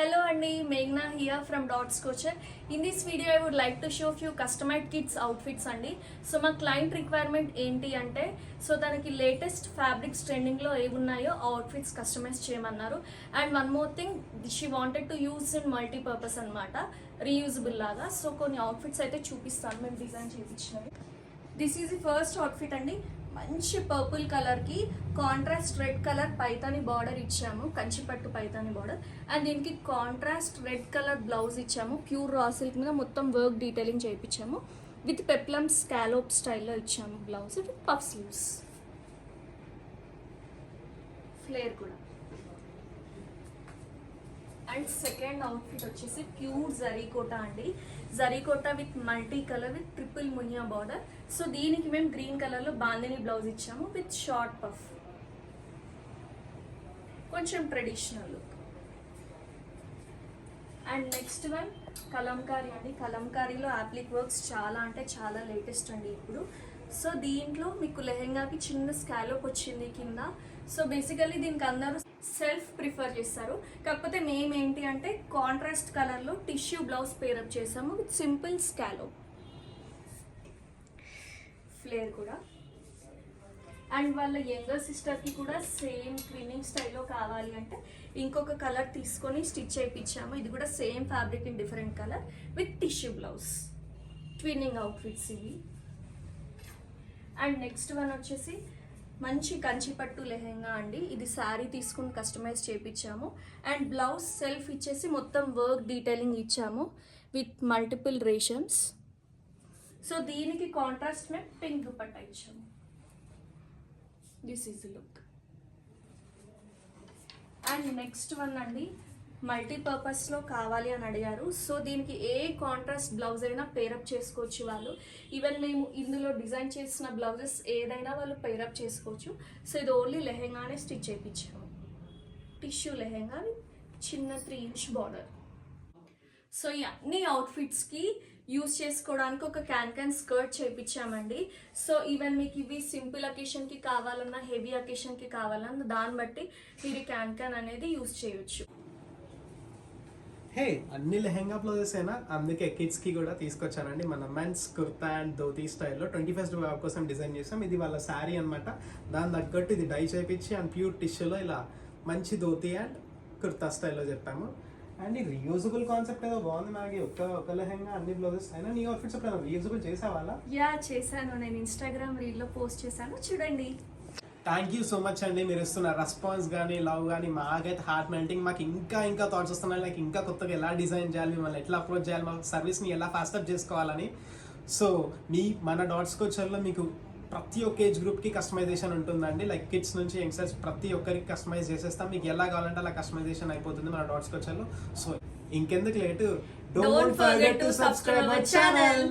Hello Andy, Meghna here from Dots Coacher. In this video I would like to show few customized kids outfits Andy. So my client requirement enti ante so daniki latest fabrics trending lo emunnayo outfits customize cheyamannaru. And one more thing, she wanted to use in multi purpose anamata, reusable laga. So konni outfits aithe chupistanu mem design chepichinnavi. This is the first outfit Andy. మంచి purple కలర్కి contrast red colour Paithani border ఇచ్చాము, Kanchipattu Paithani border. And దీనికి contrast red colour blouse ఇచ్చాము, pure raw silk మీద మొత్తం work detailing చేయించాము. With peplum scallop స్టైల్లో ఇచ్చాము blouse with puff sleeves, flare కూడా. అండ్ సెకండ్ అవుట్ఫిట్ వచ్చేసి ప్యూర్ జరీకోటా అండి. Zarikota with multi colour with triple Muniya border. So దీనికి మేము గ్రీన్ కలర్లో బాందిని బ్లౌజ్ ఇచ్చాము విత్ షార్ట్ పఫ్, కొంచెం traditional look. And next one Kalamkari అండి. కలంకారీలో యాప్లిక్ వర్క్స్ చాలా అంటే చాలా లేటెస్ట్ అండి ఇప్పుడు. సో దీంట్లో మీకు లెహెంగాకి చిన్న స్కాలోప్ వచ్చింది కింద. సో బేసికల్లీ దీనికి అందరూ సెల్ఫ్ ప్రిఫర్ చేస్తారు, కాకపోతే మేము ఏంటి అంటే కాంట్రాస్ట్ కలర్లో టిష్యూ బ్లౌజ్ పేరప్ చేసాము విత్ సింపుల్ స్కాలోప్, ఫ్లేర్ కూడా. అండ్ వాళ్ళ యంగర్ సిస్టర్కి కూడా సేమ్ ట్విన్నింగ్ స్టైల్లో కావాలి అంటే ఇంకొక కలర్ తీసుకొని స్టిచ్ చేయించాము. ఇది కూడా same fabric in different colour with tissue blouse. Twinning outfits ఇవి. అండ్ నెక్స్ట్ వన్ వచ్చేసి మంచి కంచిపట్టు లెహెంగా అండి. ఇది శారీ తీసుకుని కస్టమైజ్ చేయించాము. అండ్ బ్లౌజ్ సెల్ఫ్ ఇచ్చేసి మొత్తం వర్క్ డీటెయిలింగ్ ఇచ్చాము విత్ మల్టిపుల్ రేషన్స్. సో దీనికి కాంట్రాస్ట్ మేము పింక్ దుపట్టా ఇచ్చాము. This is the look. And next one అండి, మల్టీపర్పస్లో కావాలి అని అడిగారు. సో దీనికి ఏ కాంట్రాస్ట్ బ్లౌజ్ అయినా పేరప్ చేసుకోవచ్చు వాళ్ళు. ఈవెన్ మేము ఇందులో డిజైన్ చేసిన బ్లౌజెస్ ఏదైనా వాళ్ళు పేరప్ చేసుకోవచ్చు. సో ఇది ఓన్లీ లెహెంగానే స్టిచ్ చేయించాము, టిష్యూ లెహెంగా చిన్న 3 ఇంచ్ బార్డర్. సో ఈ అన్ని అవుట్ఫిట్స్కి యూస్ చేసుకోవడానికి ఒక క్యాన్ స్కర్ట్ చేయించామండి. సో ఈవెన్ మీకు ఇవి సింపుల్ అకేషన్కి కావాలన్నా హెవీ అకేషన్కి కావాలన్నా దాన్ని బట్టి మీరు క్యాన్ అనేది యూస్ చేయొచ్చు. హే, అన్ని లెహెంగా బ్లౌజెస్ అయినా అందుకే కిడ్స్కి కూడా తీసుకొచ్చానండి. మన మెన్స్ కుర్తా అండ్ ధోతీ స్టైల్లో 21st వేవ్ కోసం డిజైన్ చేసాం. ఇది వాళ్ళ శారీ అనమాట. దాని తగ్గట్టు ఇది డై చేయించి అండ్ ప్యూర్ టిష్యూలో ఇలా మంచి ధోతీ అండ్ కుర్తా స్టైల్లో చెప్పాము. అండ్ ఈ రీయూజబుల్ కాన్సెప్ట్ ఏదో బాగుంది. మనకి ఒక లెహెంగా అన్ని బ్లౌజెస్ అయినా నీ అవుట్ఫిట్స్ ఎప్పుడైనా రీయూజబుల్ చేసావాలా? యా చేశాను, నేను ఇన్స్టాగ్రామ్ రీల్లో పోస్ట్ చేశాను, చూడండి. థ్యాంక్ యూ సో మచ్ అండి. మీరు ఇస్తున్న రెస్పాన్స్ కానీ లవ్ కానీ మాకైతే హార్ట్ మెల్టింగ్. మాకు ఇంకా థాట్స్ వస్తున్నాయి, లైక్ ఇంకా కొత్తగా ఎలా డిజైన్ చేయాలి, మిమ్మల్ని ఎట్లా అప్రోచ్ చేయాలి, మా సర్వీస్ని ఎలా ఫాస్టప్ చేసుకోవాలని. సో మన డాట్స్ కోచర్లో మీకు ప్రతి ఒక్క ఏజ్ గ్రూప్కి కస్టమైజేషన్ ఉంటుందండి. లైక్ కిడ్స్ నుంచి యంగ్స్టర్స్ ప్రతి ఒక్కరికి కస్టమైజ్ చేసేస్తాం. మీకు ఎలా కావాలంటే అలా కస్టమైజేషన్ అయిపోతుంది మన డాట్స్ కోచర్లో. సో ఇంకెందుకు late, don't forget to subscribe our channel.